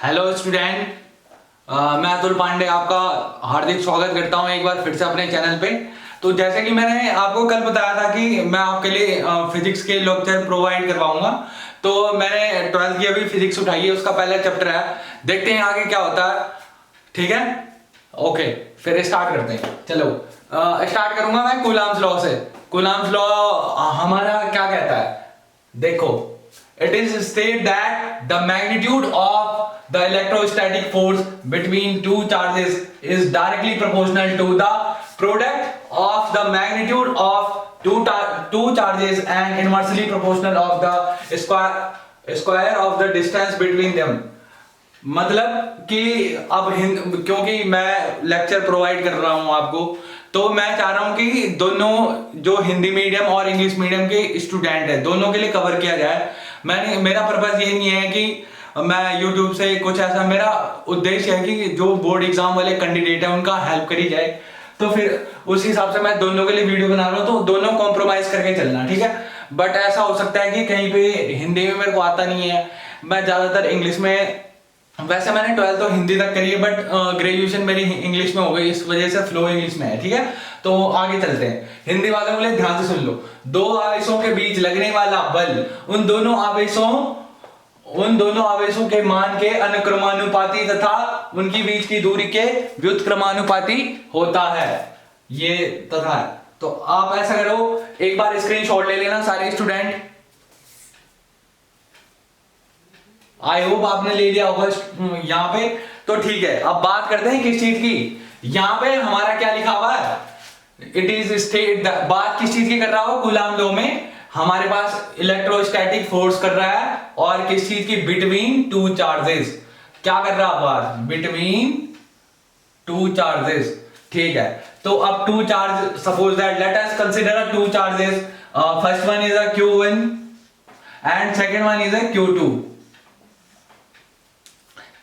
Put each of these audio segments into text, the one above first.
Hello student, मैं अतुल पांडे आपका हार्दिक स्वागत करता हूं एक बार फिर से अपने चैनल पे। तो जैसे कि मैंने आपको कल बताया था कि मैं आपके लिए फिजिक्स के लेक्चर प्रोवाइड करवाऊंगा। तो मैंने 12th की अभी फिजिक्स उठाई है, उसका पहला चैप्टर है। देखते हैं आगे क्या होता है। ठीक है, ओके, फिर स्टार्ट करते हैं। चलो स्टार्ट करूंगा मैं कूलाम्स लॉ से। कूलाम्स लॉ हमारा क्या कहता है, देखो, it is stated that the magnitude of the electrostatic force between two charges is directly proportional to the product of the magnitude of two charges and inversely proportional of the square of the distance between them। मतलब कि अब क्योंकि मैं lecture provide कर रहा हूं आपको, तो मैं चाह रहा हूं कि दोनों जो हिंदी मीडियम और इंग्लिश मीडियम के स्टूडेंट हैं दोनों के लिए कवर किया जाए। मेरा पर्पस ये नहीं है कि मैं यूट्यूब से कुछ ऐसा, मेरा उद्देश्य है कि जो बोर्ड एग्जाम वाले कैंडिडेट हैं उनका हेल्प करी जाए। तो फिर उस हिसाब से मैं दोनों के लिए वीडियो बना रहा हूँ, तो दोनों कॉम्प्रोमाइज करके चलना, ठीक है। बट ऐसा हो सकता है कि कहीं पे हिंदी में मेरे को आता नहीं है, मैं ज्यादातर इंग्लिश में, वैसे मैंने 12th तो हिंदी तक करी है बट ग्रेजुएशन मेरी इंग्लिश में हो गई, इस वजह से फ्लो इंग्लिश में है। ठीक है, तो आगे चलते हैं। हिंदी वालों के लिए ध्यान से सुन लो। दो आवेशों के बीच लगने वाला बल उन दोनों आवेशों के मान के अनुक्रमानुपाती तथा उनकी बीच की दूरी के व्युत्क्रमानुपाती होता है। ये तथा है, तो आप ऐसा करो, एक बार स्क्रीनशॉट ले लेना सारे स्टूडेंट। आई होप आपने ले लिया होगा यहाँ पे। तो ठीक है, अब बात करते हैं किस चीज की। यहाँ पे हमारा क्या लिखा हुआ है, इट इज स्टेट, बात किस चीज की कर रहा हो, कूलाम लॉ में हमारे पास इलेक्ट्रोस्टैटिक फोर्स कर रहा है, और किस चीज की, बिटवीन टू चार्जेस। क्या कर रहा है बात, बिटवीन टू चार्जेस। ठीक है, तो अब two charge, suppose that let us consider two charges. First one is a Q1 and second one is a Q2।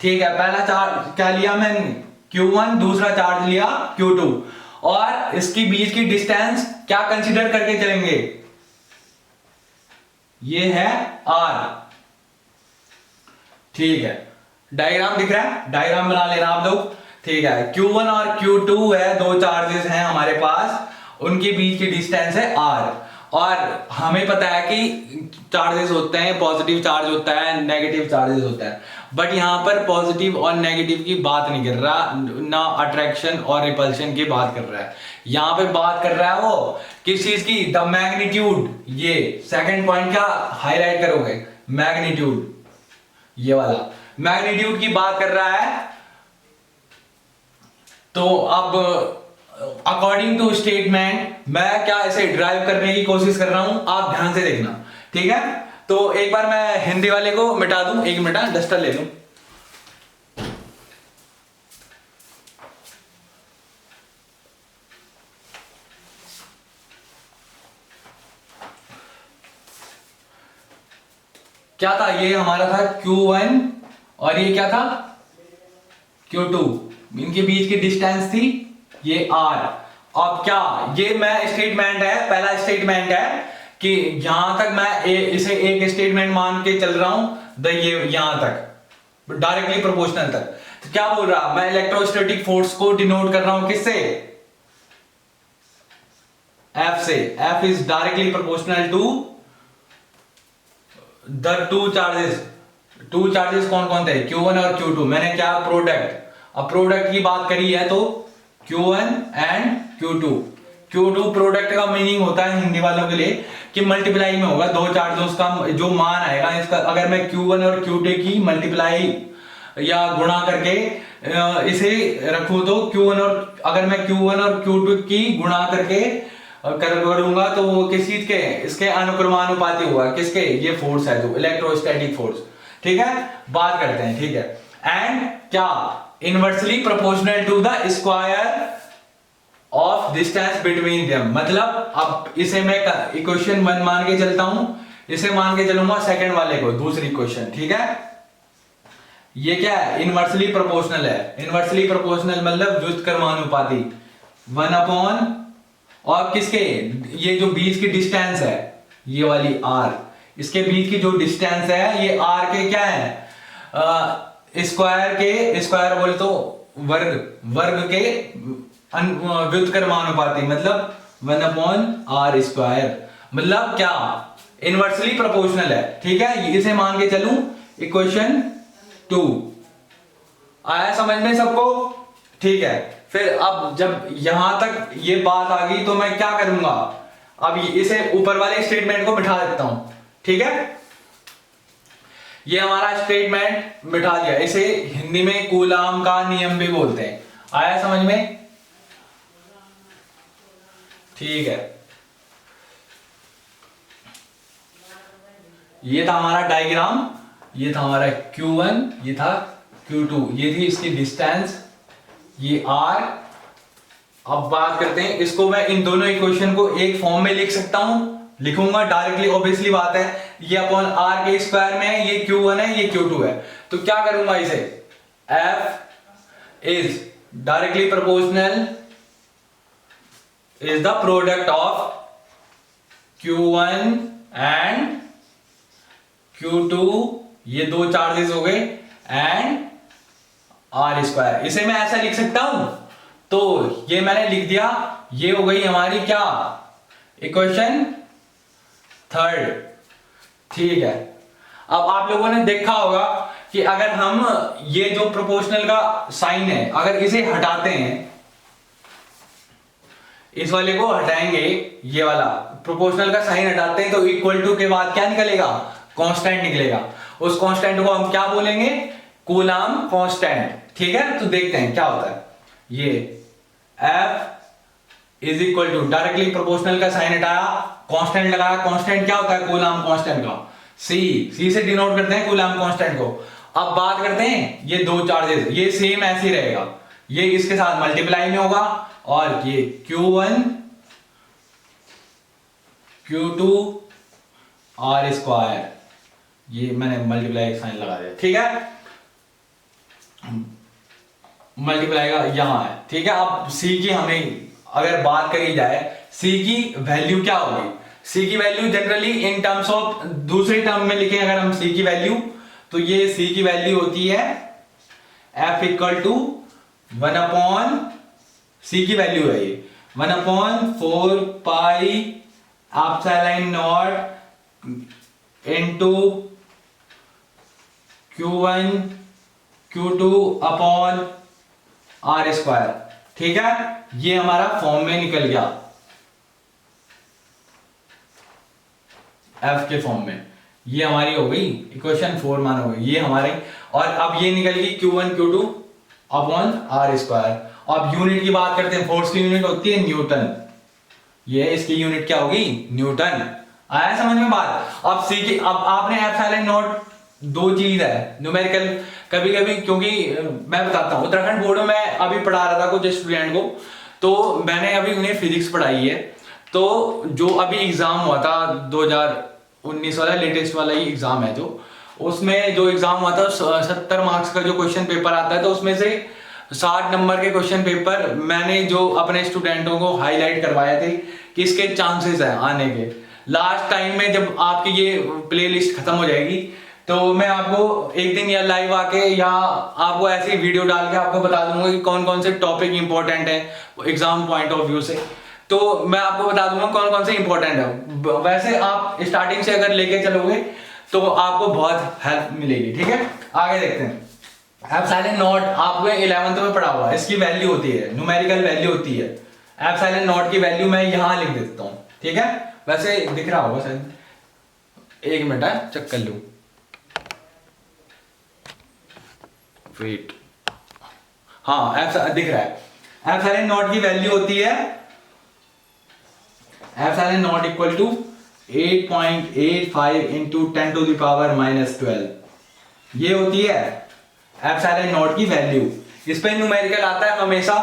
ठीक है, पहला चार्ज क्या लिया मैंने, Q1, दूसरा चार्ज लिया Q2, और इसकी बीच की डिस्टेंस क्या कंसीडर करके चलेंगे, ये है R। ठीक है, डायग्राम दिख रहा है, डायग्राम बना लेना आप लोग। ठीक है, Q1 और Q2 है, दो चार्जेस हैं हमारे पास, उनके बीच की डिस्टेंस है R। और हमें पता है कि चार्जेस होते हैं, पॉजिटिव चार्ज होता है, नेगेटिव चार्जेस होता है। बट यहां पर पॉजिटिव और नेगेटिव की बात नहीं कर रहा, ना अट्रैक्शन और रिपल्शन की बात कर रहा है। यहां पे बात कर रहा है वो किस चीज की, द मैग्नीट्यूड। ये सेकंड पॉइंट क्या हाईलाइट करोगे, मैग्नीट्यूड, ये वाला मैग्नीट्यूड की बात कर रहा है। तो अब अकॉर्डिंग टू स्टेटमेंट मैं क्या इसे ड्राइव करने की कोशिश कर रहा हूं, आप ध्यान से देखना। ठीक है, तो एक बार मैं हिंदी वाले को मिटा दूं, एक मिनट डस्टर ले लूं। क्या था, ये हमारा था Q1 और ये क्या था Q2, इनके बीच की डिस्टेंस थी ये R। अब क्या, ये मैं स्टेटमेंट है, पहला स्टेटमेंट है कि यहां तक मैं इसे एक स्टेटमेंट मान के चल रहा हूं, ये यहां तक डायरेक्टली प्रोपोर्शनल तक। तो क्या बोल रहा, मैं इलेक्ट्रोस्टैटिक फोर्स को डिनोट कर रहा हूं किससे, F से। F is directly proportional to the two charges. Two charges कौन कौन थे, Q1 और Q2। मैंने क्या, प्रोडक्ट, अब प्रोडक्ट की बात करी है तो Q1 and Q2। Q2 product का मीनिंग होता है हिंदी वालों के लिए कि मल्टीप्लाई में होगा, दो चार्जों का जो मान आएगा इसका, अगर मैं Q1 और Q2 की मल्टीप्लाई या गुणा करके इसे रखूं तो Q1 और, अगर मैं Q1 और Q2 की गुणा करके करूंगा तो वो किस चीज के, इसके अनुक्रमानुपाती होगा, किसके, ये फोर्स है जो इलेक्ट्रोस्टैटिक फोर्स। ठीक है, बात करते हैं। ठीक है, एंड क्या, inversely proportional to the square of distance between them. मतलब अब इसे मैं इक्वेशन 1 मान के चलता हूं, इसे मान के चलूंगा सेकंड वाले को, दूसरी इक्वेशन। ठीक है, ये क्या है, इनवर्सली प्रोपोर्शनल है। इनवर्सली प्रोपोर्शनल मतलब व्युत्क्रमानुपाती, 1 अपॉन, और किसके, ये जो बीच की डिस्टेंस है ये वाली R, इसके बीच की जो डिस्टेंस है ये R के क्या है, स्क्वायर बोले तो वर्ग के व्युत्क्रमानुपाती, मतलब 1/r², मतलब क्या, इनवर्सली प्रोपोर्शनल है। ठीक है, इसे मान के चलूं इक्वेशन 2। आया समझ में सबको? ठीक है, फिर अब जब यहां तक ये बात आ गई तो मैं क्या करूंगा, अब इसे ऊपर वाले स्टेटमेंट को बिठा देता हूं। ठीक है, ये हमारा स्टेटमेंट बिठा दिया, इसे हिंदी में कूलाम का नियम भी बोलते हैं। आया समझ में? ठीक है, ये था हमारा डायग्राम, ये था हमारा Q1, ये था Q2, ये थी इसकी डिस्टेंस, ये R। अब बात करते हैं, इसको मैं इन दोनों इक्वेशन को एक फॉर्म में लिख सकता हूं, लिखूंगा डायरेक्टली, ऑब्वियसली बात है, ये अपॉन R के स्क्वायर में है, ये Q1 है, ये Q2 है। तो क्या करूंगा इसे, F is directly proportional is the product of Q1 and Q2, ये दो चार्जेस हो गए, एंड R²। इसे मैं ऐसा लिख सकता हूं, तो ये मैंने लिख दिया, ये हो गई हमारी क्या, इक्वेशन 3। ठीक है, अब आप लोगों ने देखा होगा कि अगर हम ये जो प्रोपोर्शनल का साइन है, अगर इसे हटाते हैं, इस वाले को हटाएंगे, ये वाला प्रोपोर्शनल का साइन हटाते हैं, तो इक्वल टू के बाद क्या निकलेगा, कांस्टेंट निकलेगा। उस कांस्टेंट को हम क्या बोलेंगे, कूलाम कांस्टेंट। ठीक है, तो देखते हैं क्या होता है। ये F is equal to, directly proportional का साइन हटाया, कांस्टेंट लगाया, कांस्टेंट क्या होता है, कूलाम कांस्टेंट का C से डिनोट करते हैं कूलाम कांस्टेंट को। अब बात करते हैं ये दो चार्जेस, ये सेम ऐसे ही रहेगा, ये इसके साथ मल्टीप्लाई में होगा, और ये Q1 Q2 R², ये मैंने मल्टीप्लाई का साइन लगा दिया। ठीक है, मल्टीप्लाई का यहां है। ठीक है, अब C की हमें अगर बात करी जाए, C की वैल्यू क्या होगी, C की value generally in terms of, दूसरे टर्म में लिखें अगर हम C की वैल्यू, तो ये C की वैल्यू होती है F इक्वल टू 1/, C की वैल्यू है ये 1/4 pi epsilon not into Q1 Q2 upon R²। ठीक है, ये हमारा फॉर्म में निकल गया, F के फॉर्म में, ये हमारी हो गई इक्वेशन 4 मान हो गई ये हमारे। और अब ये निकल गई Q1 Q2 अपॉन R²। अब यूनिट की बात करते हैं, फोर्स की यूनिट होती है न्यूटन, ये इसकी यूनिट क्या होगी, न्यूटन। आया समझ में बात? अब सी की, अब आपने एप्सिलॉन नॉट, दो चीज है न्यूमेरिकल, कभी कभी, क्योंकि मैं बताता हूँ, उत्तराखंड बोर्ड में मैं अभी पढ़ा रहा था कुछ स्टूडेंट को, तो मैंने अभी उन्हें फिजिक्स पढ़ाई है, तो जो अभी एग्जाम हुआ था 2019 वाला, लेटेस्ट वाला ही एग्जाम है, जो उसमें जो एग्जाम हुआ था 70 मार्क्स का जो क्वेश्चन पेपर आता है, तो उसमें से 60 नंबर के क्वेश्चन पेपर मैंने जो अपने स्टूडेंटों को हाईलाइट करवाए थे कि इसके चांसेस है आने के। लास्ट टाइम में जब आपकी ये प्लेलिस्ट खत्म हो जाएगी, तो मैं आपको एक दिन या लाइव आके या आपको ऐसी वीडियो डाल के आपको बता दूंगा कि कौन कौन से टॉपिक इंपॉर्टेंट है एग्जाम पॉइंट ऑफ व्यू से, तो मैं आपको बता दूंगा कौन कौन से इंपॉर्टेंट है। वैसे आप स्टार्टिंग से अगर लेके चलोगे तो आपको बहुत हेल्प मिलेगी। ठीक है, आगे देखते हैं। एप्सिलॉन नॉट आपको 11th में पढ़ा हुआ, इसकी वैल्यू होती है, न्यूमेरिकल वैल्यू होती है। एप्सिलॉन नॉट की वैल्यू मैं यहां लिख देता हूं। ठीक है, वैसे दिख रहा होगा शायद, एक मिनट है, चेक कर लूं, वेट, हाँ दिख रहा है। एप्सिलॉन नॉट की वैल्यू होती है, epsilon not equal to 8.85 into 10⁻⁻12, ये होती है एप्सिलॉन नॉट की वैल्यू। इस पे न्यूमेरिकल आता है हमेशा,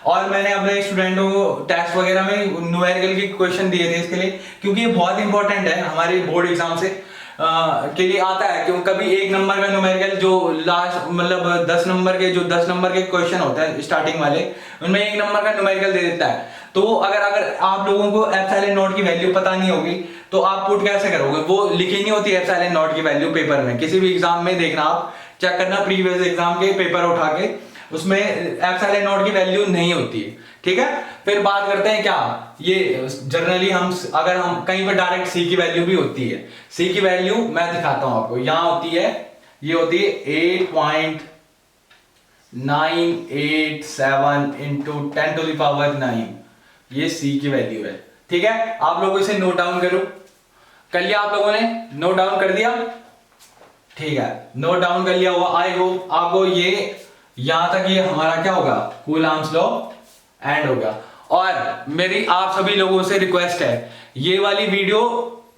और मैंने अपने स्टूडेंटों को टेस्ट वगैरह में न्यूमेरिकल के क्वेश्चन दिए थे इसके लिए, क्योंकि ये बहुत इंपॉर्टेंट है हमारे बोर्ड एग्जाम से के लिए आता है। क्यों, कभी 1 नंबर का न्यूमेरिकल जो लास्ट मतलब 10 नंबर के जो 10 नंबर के क्वेश्चन होते हैं स्टार्टिंग वाले, उनमें 1 नंबर का न्यूमेरिकल दे देता है। तो अगर आप लोगों को एप्सिलॉन नॉट की वैल्यू पता नहीं होगी तो आप पुट कैसे करोगे, वो लिखी नहीं होती एप्सिलॉन नॉट की वैल्यू पेपर में, किसी भी एग्जाम में देखना आप चेक करना प्रीवियस एग्जाम के पेपर उठा के, उसमें एप्सिलॉन नॉट की वैल्यू नहीं होती है, ठीक है। फिर बात करते हैं क्या, ये जनरली हम अगर हम कहीं पर डायरेक्ट सी की वैल्यू भी होती है। सी की वैल्यू मैं दिखाता हूं आपको, यहां होती है, ये होती है 8.987 इंटू 10⁹ ये सी की वैल्यू है, ठीक है। आप लोग इसे नोट डाउन करो, कर लिया आप लोगों ने, नोट डाउन कर दिया, ठीक है, नोट डाउन कर लिया हुआ। आई होप आपको ये यहां तक ये हमारा क्या होगा, कूलम्ब्स लॉ एंड हो गया। और मेरी आप सभी लोगों से रिक्वेस्ट है, ये वाली वीडियो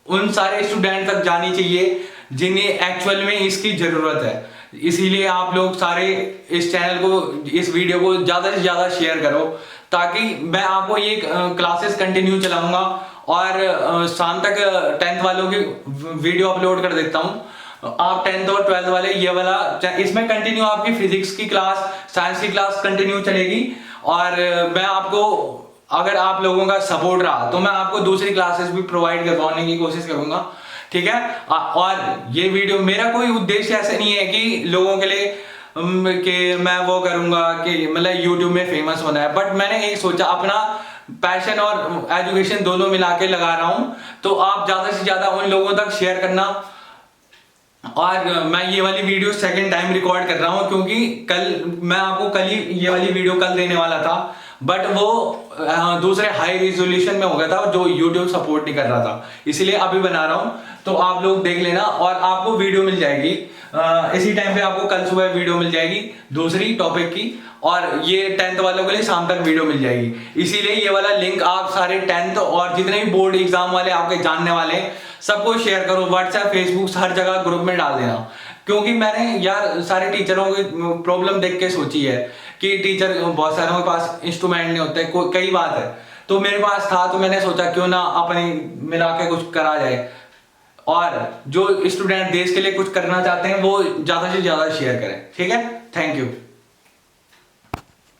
उन सारे स्टूडेंट तक जानी चाहिए जिन्हें एक्चुअल में इसकी जरूरत है, इसीलिए आप लोग सारे इस चैनल को, इस वीडियो को ज्यादा से ज्यादा शेयर करो, ताकि मैं आपको ये क्लासेस कंटिन्यू चलाऊंगा और शाम तक 10th वालों की वीडियो अपलोड कर देता हूं। आप 10th और 12th वाले ये वाला, इसमें कंटिन्यू आपकी फिजिक्स की क्लास, साइंस की क्लास कंटिन्यू चलेगी। और मैं आपको, अगर आप लोगों का सपोर्ट रहा तो मैं आपको दूसरी क्लासेस भी प्रोवाइड करवाने की कोशिश करूंगा, ठीक है। और ये वीडियो, मेरा कोई उद्देश्य ऐसा नहीं है कि लोगों के लिए कि मैं वो करूंगा कि मतलब यूट्यूब में फेमस होना है, बट मैंने एक सोचा, अपना पैशन और एजुकेशन दोनों मिला के लगा रहा हूं, तो आप ज्यादा से ज्यादा उन लोगों तक शेयर करना। और मैं ये वाली वीडियो सेकंड टाइम रिकॉर्ड कर रहा हूं, क्योंकि कल मैं आपको कल ही ये वाली वीडियो कल देने वाला था, बट वो दूसरे हाई रिजोल्यूशन में हो गया था जो YouTube सपोर्ट नहीं कर रहा था, इसीलिए अभी बना रहा हूं। तो आप लोग देख लेना और आपको वीडियो मिल जाएगी इसी टाइम पे, आपको कल सुबह वीडियो मिल जाएगी दूसरी टॉपिक की, और ये 10th वालों के लिए शाम तक वीडियो मिल जाएगी। इसीलिए ये वाला लिंक आप सारे 10th और जितने भी बोर्ड एग्जाम वाले आपके जानने वाले हैं सबको शेयर करो, व्हाट्सएप, फेसबुक, हर जगह ग्रुप में डाल देना। क्योंकि मैंने यार सारे टीचरों की प्रॉब्लम देख के सोची है कि टीचर बहुत सारों के पास इंस्ट्रूमेंट नहीं होते, कई बात है, तो मेरे पास था, तो मैंने सोचा क्यों ना अपनी मिला के कुछ करा जाए। और जो स्टूडेंट देश के लिए कुछ करना चाहते हैं वो ज्यादा से ज्यादा शेयर करें, ठीक है। Thank you.